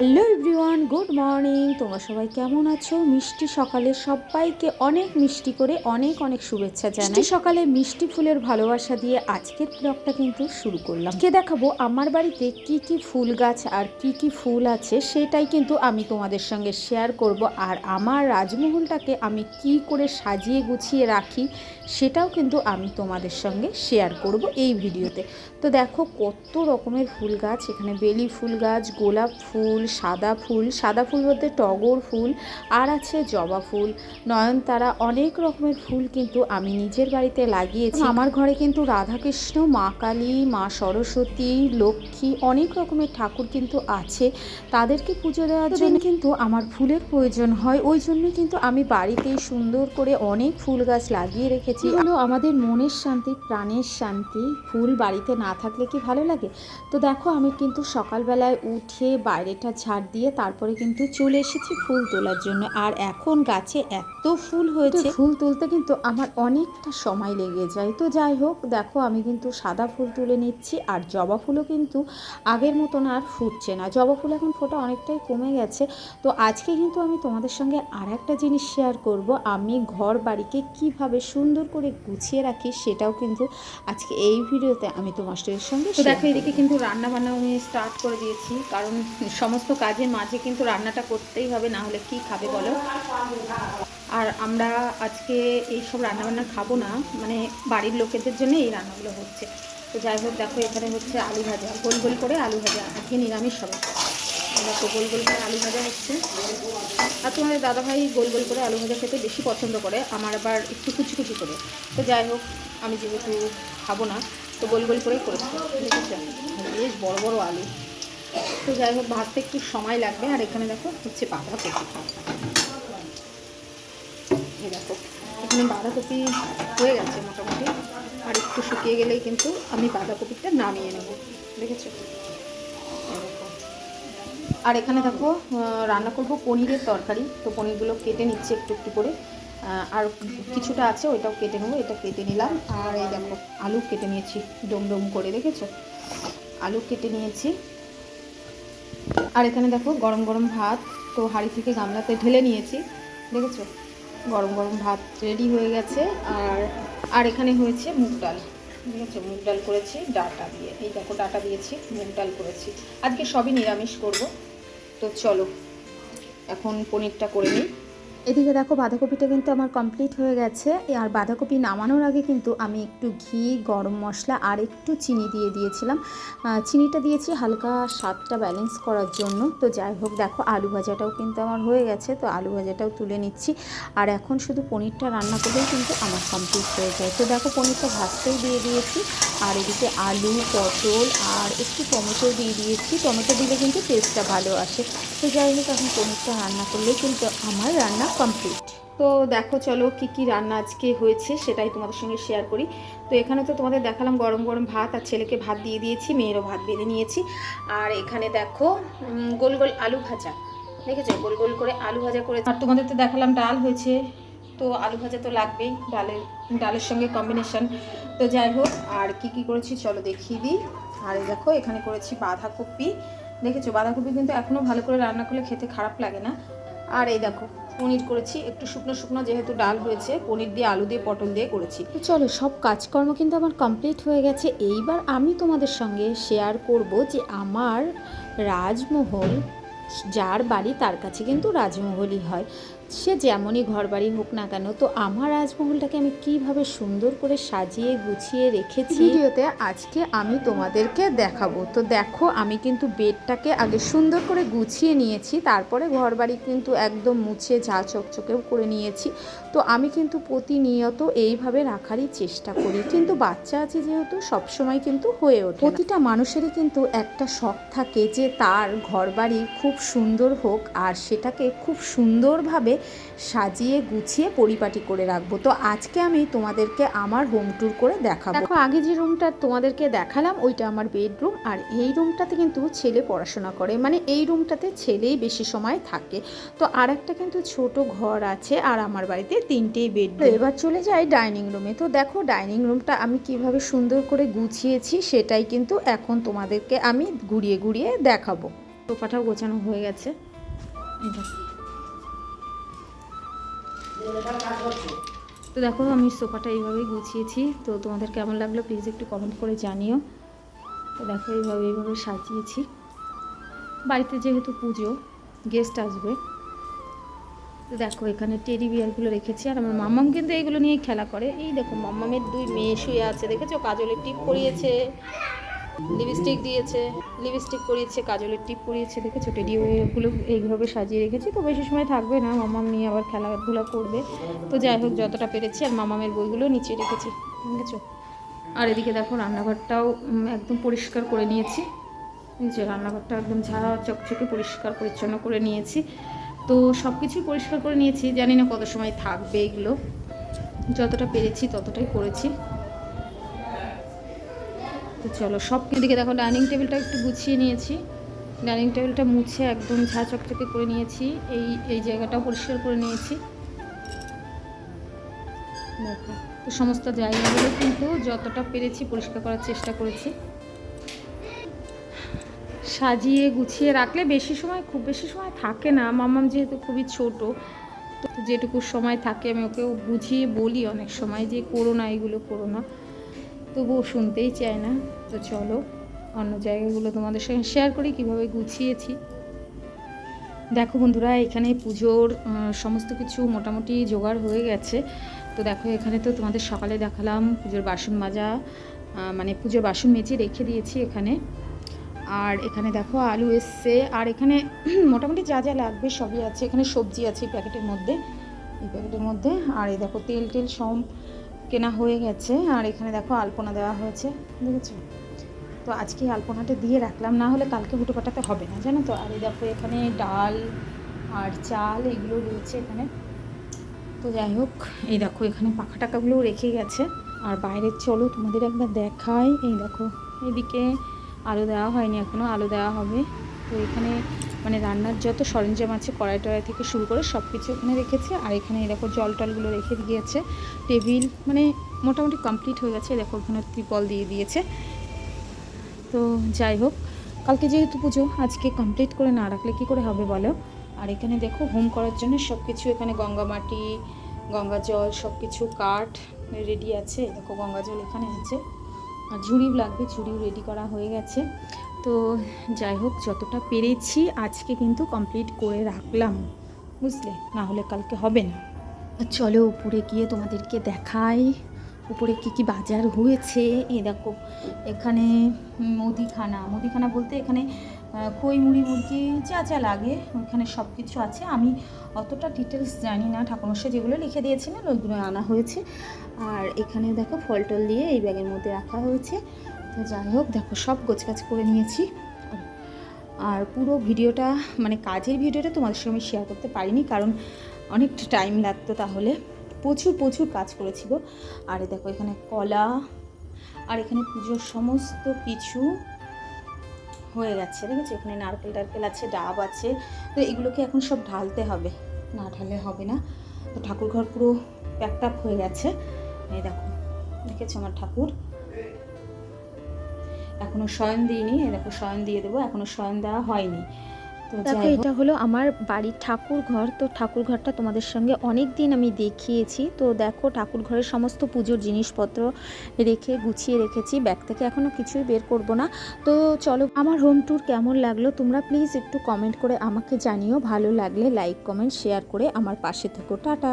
Hello everyone, good morning. তোমরা সবাই কেমন আছো? মিষ্টি সকালে সবাইকে অনেক মিষ্টি করে অনেক অনেক শুভেচ্ছা জানাই। সকালে মিষ্টি ফুলের ভালোবাসা দিয়ে আজকের ব্লগটা কিন্তু শুরু করলাম। কে দেখাবো আমার বাড়িতে কি কি ফুল গাছ আর কি কি ফুল আছে সেটাই কিন্তু আমি তোমাদের সঙ্গে শেয়ার করব। আর আমার রাজমহলটাকে আমি কি করে সাজিয়ে গুছিয়ে রাখি সেটাও কিন্তু আমি তোমাদের সঙ্গে শেয়ার করব এই ভিডিওতে। তো দেখো কত রকমের ফুল গাছ, এখানে বেলি ফুল গাছ, গোলাপ ফুল, সাদা ফুল বলতে টগর ফুল, আর আছে জবা ফুল, নয়নতারা, অনেক রকমের ফুল কিন্তু আমি নিজের বাড়িতে লাগিয়েছি। আমার ঘরে কিন্তু রাধাকৃষ্ণ, মা কালী, মা সরস্বতী, লক্ষ্মী, অনেক রকমের ঠাকুর কিন্তু আছে। তাদেরকে পুজো দেওয়ার জন্য কিন্তু আমার ফুলের প্রয়োজন হয়। ওই জন্য কিন্তু আমি বাড়িতেই সুন্দর করে অনেক ফুল গাছ লাগিয়ে রেখেছি। হলো আমাদের মনের শান্তি, প্রাণের শান্তি। ফুল বাড়িতে না থাকলে কি ভালো লাগে? তো দেখো আমি কিন্তু সকালবেলায় উঠে বাইরেটা ঝাড় দিয়ে তারপরে কিন্তু চলে এসেছি ফুল তোলার জন্য। আর এখন গাছে এত ফুল হয়েছে, ফুল তুলতে কিন্তু আমার অনেকটা সময় লেগে যায়। তো যাই হোক, দেখো আমি কিন্তু সাদা ফুল তুলে নিচ্ছি। আর জবা ফুলও কিন্তু আগের মতন আর ফুটছে না, জবা ফুল এখন ফোটা অনেকটাই কমে গেছে। তো আজকে কিন্তু আমি তোমাদের সঙ্গে আর একটা জিনিস শেয়ার করব, আমি ঘর বাড়িকে কিভাবে সুন্দর করে গুছিয়ে রাখি সেটাও কিন্তু আজকে এই ভিডিওতে আমি তোমাদের সঙ্গে। তো দেখো এদিকে কিন্তু রান্না বান্না আমি স্টার্ট করে দিয়েছি, কারণ সমস্ত কাজের মাঝে কিন্তু রান্নাটা করতেই হবে, না হলে কি খাবে বলো। আর আমরা আজকে এইসব রান্নাবান্না খাবো না, মানে বাড়ির লোকেদের জন্য এই রান্নাগুলো হচ্ছে। তো যাই হোক, দেখো এখানে হচ্ছে আলু ভাজা, গোল গোল করে আলু ভাজা, আজকে নিরামিষ হবে। দেখো গোল গোল করে আলু ভাজা হচ্ছে। আর তোমাদের দাদাভাই গোল গোল করে আলু ভাজা খেতে বেশি পছন্দ করে, আমার আবার একটু কুচি কুচি করে। তো যাই হোক, আমি যেহেতু খাবো না তো গোল গোল করেই করেছি, দেখেছো বেশ বড় বড় আলু। তো যাই হোক, ভাজতে একটু সময় লাগবে। আর এখানে দেখো হচ্ছে বাঁধাকপি। এই দেখো এখানে বাঁধাকপি হয়ে গেছে মোটামুটি, আর একটু শুকিয়ে গেলেই কিন্তু আমি বাঁধাকপিটা নামিয়ে নেব, দেখেছো। আর এখানে দেখো রান্না করবো পনিরের তরকারি। তো পনিরগুলো কেটে নিচ্ছে একটু একটু করে, আর কিছুটা আছে ওইটাও কেটে নেবো, এটা কেটে নিলাম। আর এই দেখো আলু কেটে নিয়েছি ডোম ডোম করে, দেখেছো আলু কেটে নিয়েছি। আর এখানে দেখো গরম গরম ভাত, তো হাঁড়ি থেকে গামলাতে ঢেলে নিয়েছি, দেখেছো গরম গরম ভাত রেডি হয়ে গেছে। আর এখানে হয়েছে মুগ ডাল, দেখেছো মুগ ডাল করেছি ডাটা দিয়ে, এই দেখো ডাটা দিয়েছি, মুগ ডাল করেছি। আজকে সবই নিরামিষ করব। তো চলো এখন পনিরটা করে নিই। এদিকে দেখো বাঁধাকপিটা কিন্তু আমার কমপ্লিট হয়ে গেছে। আর বাঁধাকপি নামানোর আগে কিন্তু আমি একটু ঘি, গরম মশলা আর একটু চিনি দিয়ে দিয়েছিলাম। চিনিটা দিয়েছি হালকা স্বাদটা ব্যালেন্স করার জন্য। তো যাই হোক, দেখো আলু ভাজাটাও কিন্তু আমার হয়ে গেছে, তো আলু ভাজাটাও তুলে নিচ্ছি। আর এখন শুধু পনিরটা রান্না করলেই কিন্তু আমার কমপ্লিট হয়ে যায়। তো দেখো পনিরটা ভাজতেই দিয়ে দিয়েছি। আর এদিকে আলু, পটল আর একটু টমেটো দিয়ে দিয়েছি, টমেটো দিলে কিন্তু টেস্টটা ভালো আসে। তো যাই হোক, এখন পনিরটা রান্না করলেই কিন্তু আমার রান্না কমপ্লিট। তো দেখো চলো কি কি রান্না আজকে হয়েছে সেটাই তোমাদের সঙ্গে শেয়ার করি। তো এখানে তো তোমাদের দেখালাম গরম গরম ভাত, আর ছেলেকে ভাত দিয়ে দিয়েছি, মেয়েরও ভাত বেড়ে নিয়েছি। আর এখানে দেখো গোল গোল আলু ভাজা, দেখেছো গোল গোল করে আলু ভাজা করে। আর তোমাদের তো দেখালাম ডাল হয়েছে, তো আলু ভাজা তো লাগবেই, ডালের সঙ্গে কম্বিনেশন। তো যাই হোক, আর কি কি করেছি চলো দেখিয়ে দিই। আর দেখো এখানে করেছি বাঁধাকপি, দেখেছো বাঁধাকপি কিন্তু এখনও ভালো করে রান্না করলে খেতে খারাপ লাগে না। আর এই দেখো পনির করেছি, একটু শুকনো শুকনো যেহেতু ডাল হয়েছে, পনির দিয়ে আলু দিয়ে পটল দিয়ে করেছি। তো চলো সব কাজকর্ম কিন্তু আমার কমপ্লিট হয়ে গেছে। এইবার আমি তোমাদের সঙ্গে শেয়ার করব যে আমার রাজমহল, যার বাড়ি তার কাছে কিন্তু রাজমহলই হয়, সে যেমনই ঘর বাড়ি হোক না কেন। তো আমার রাজমহলটাকে আমি কিভাবে সুন্দর করে সাজিয়ে গুছিয়ে রেখেছি ভিডিওতে আজকে আমি তোমাদেরকে দেখাবো। তো দেখো আমি কিন্তু বেডটাকে আগে সুন্দর করে গুছিয়ে নিয়েছি, তারপরে ঘর বাড়ি কিন্তু একদম মুছে ঝা চকচকেও করে নিয়েছি। তো আমি কিন্তু প্রতিনিয়ত এইভাবে রাখারই চেষ্টা করি, কিন্তু বাচ্চা আছে যেহেতু সবসময় কিন্তু হয়ে ওঠে। প্রতিটা মানুষেরই কিন্তু একটা শখ থাকে যে তার ঘর বাড়ি খুব সুন্দর হোক, আর সেটাকে খুব সুন্দরভাবে সাজিয়ে গুছিয়ে পরিপাটি করে রাখবো। তো আজকে আমি তোমাদেরকে আমার হোম ট্যুর করে দেখাবো। দেখো আগে যে রুমটা তোমাদেরকে দেখালাম ওইটা আমার বেডরুম, আর এই রুমটাতে কিন্তু ছেলে পড়াশোনা করে, মানে এই রুমটাতে ছেলেই বেশি সময় থাকে। তো আর একটা কিন্তু ছোট ঘর আছে, আর আমার বাড়িতে 3টে বেডরুম। এবার চলে যাই ডাইনিং রুমে। তো দেখো ডাইনিং রুমটা আমি কিভাবে সুন্দর করে গুছিয়েছি সেটাই কিন্তু এখন তোমাদেরকে আমি ঘুরিয়ে ঘুরিয়ে দেখাবো। তো সোফাটাও গোছানো হয়ে গেছে। এটা তো দেখো আমি সোফাটা এইভাবেই গুছিয়েছি। তো তোমাদের কেমন লাগলো প্লিজ একটু কমেন্ট করে জানিও। তো দেখো এইভাবে সাজিয়েছি। বাড়িতে যেহেতু পুজো, গেস্ট আসবে, তো দেখো এখানে টেডি বিয়ারগুলো রেখেছি। আর আমার মাম্মাম কিন্তু এইগুলো নিয়েই খেলা করে। এই দেখো মাম্মামের 2 মেয়ে শুয়ে আছে, দেখেছো? কাজলের টিপ পরিয়েছে, লিপস্টিক দিয়েছে, লিপস্টিক পরিয়েছে, কাজলের টিপ পরিয়েছে, দেখেছো? টেডি বিয়ারগুলো এইভাবে সাজিয়ে রেখেছি। তো বেশি সময় থাকবে না, মাম্মাম নিয়ে আবার খেলাধুলা করবে। তো যাই হোক যতটা পেরেছি। আর মাম্মামের বইগুলো নিচে রেখেছি, দেখেছো? আর এদিকে দেখো রান্নাঘরটাও একদম পরিষ্কার করে নিয়েছি। যে রান্নাঘরটা একদম ঝাড়া চকচকে পরিষ্কার পরিচ্ছন্ন করে নিয়েছি। তো সব কিছুই পরিষ্কার করে নিয়েছি। জানি না কত সময় থাকবে এগুলো, যতটা পেরেছি ততটাই করেছি। তো চলো সব দিকে দেখো ডাইনিং টেবিলটা একটু গুছিয়ে নিয়েছি। ডাইনিং টেবিলটা মুছে একদম ঝাঁ চকচকে করে নিয়েছি। এই জায়গাটাও পরিষ্কার করে নিয়েছি। দেখো তো সমস্ত জায়গাগুলো কিন্তু যতটা পেরেছি পরিষ্কার করার চেষ্টা করেছি। সাজিয়ে গুছিয়ে রাখলে খুব বেশি সময় থাকে না। মাম্মাম যেহেতু খুবই ছোট, তো যেটুকু সময় থাকে আমি ওকেও বুঝিয়ে বলি অনেক সময় যে করো না, এগুলো করো না, তবুও শুনতেই চায় না। তো চলো অন্য জায়গাগুলো তোমাদের সঙ্গে শেয়ার করি কীভাবে গুছিয়েছি। দেখো বন্ধুরা এখানে পুজোর সমস্ত কিছু মোটামুটি জোগাড় হয়ে গেছে। তো দেখো এখানে তো তোমাদের সকালে দেখালাম পুজোর বাসন মাজা, মানে পুজোর বাসন মেজে রেখে দিয়েছি এখানে। আর এখানে দেখো আলু এসছে। আর এখানে মোটামুটি যা যা লাগবে সবই আছে। এখানে সবজি আছে এই প্যাকেটের মধ্যে। আর এই দেখো তেল সব কেনা হয়ে গেছে। আর এখানে দেখো আলপনা দেওয়া হয়েছে, দেখেছো? তো আজকে আলপনাটা দিয়ে রাখলাম, না হলে কালকে হুটো পাটাতে হবে না, জানো তো। আর এই দেখো এখানে ডাল আর চাল এগুলো রয়েছে এখানে। তো যাই হোক এই দেখো এখানে পাখা টাকাগুলোও রেখে গেছে। আর বাইরে চলো তোমাদের একবার দেখাই। এই দেখো এদিকে আলু দেওয়া হয়নি এখনও, আলু দেওয়া হবে। তো এখানে মানে রান্নার যত সরঞ্জাম আছে কড়াই টড়াই থেকে শুরু করে সব কিছু এখানে রেখেছে। আর এখানে দেখো জল টলগুলো রেখে দিয়েছে। টেবিল মানে মোটামুটি কমপ্লিট হয়ে গেছে। দেখো ওখানে ত্রিপল দিয়ে দিয়েছে। তো যাই হোক কালকে যেহেতু পুজো, আজকে কমপ্লিট করে না রাখলে কী করে হবে বলো। আর এখানে দেখো হোম করার জন্য সব কিছু এখানে গঙ্গা মাটি, গঙ্গা জল, সব কিছু কাঠ রেডি আছে। দেখো গঙ্গা জল এখানে আছে। আর ঝুড়িও লাগবে, ঝুড়িও রেডি করা হয়ে গেছে। তো যাই হোক যতটা পেরেছি আজকে কিন্তু কমপ্লিট করে রাখলাম, বুঝলে, না হলে কালকে হবে না। চলো উপরে গিয়ে তোমাদেরকে দেখাই উপরে কি বাজার হয়েছে। এই দেখো এখানে মুদিখানা বলতে এখানে খই মুড়ি মুরগি যা যা লাগে ওখানে সব কিছু আছে। আমি অতটা ডিটেলস জানি না, ঠাকুরমশাই যেগুলো লিখে দিয়েছিলেন ওইগুলো আনা হয়েছে। আর এখানে দেখো ফল টল দিয়ে এই ব্যাগের মধ্যে রাখা হয়েছে। তো যাই হোক দেখো সব গোছগাছ করে নিয়েছি। আর পুরো ভিডিওটা মানে কাজের ভিডিওটা তোমাদের সঙ্গে আমি শেয়ার করতে পারিনি, কারণ অনেকটা টাইম লাগতো, তাহলে প্রচুর কাজ করেছিল। আর দেখো এখানে কলা, আর এখানে পুজোর সমস্ত কিছু হয়ে গেছে, দেখেছো? এখানে নারকেল টারকেল আছে, ডাব আছে। তো এগুলোকে এখন সব ঢালতে হবে, না ঢাললে হবে না। তো ঠাকুর ঘর পুরো প্যাকড আপ হয়ে গেছে। এই দেখো দেখেছো আমার ঠাকুর, এখনও শয়ন দিইনি। এই দেখো শয়ন দিয়ে দেবো, এখনও শয়ন দেওয়া হয়নি। তো দেখো এটা হলো আমার বাড়ির ঠাকুর ঘর। তো ঠাকুর ঘরটা তোমাদের সঙ্গে অনেক দিন আমি দেখিয়েছি। তো দেখো ঠাকুর ঘরের সমস্ত পুজোর জিনিসপত্র রেখে গুছিয়ে রেখেছি। ব্যাগ থেকে এখনও কিছুই বের করব না। তো চলো আমার হোম ট্যুর কেমন লাগলো তোমরা প্লিজ একটু কমেন্ট করে আমাকে জানিও। ভালো লাগলে লাইক কমেন্ট শেয়ার করে আমার পাশে থেকো। টাটা।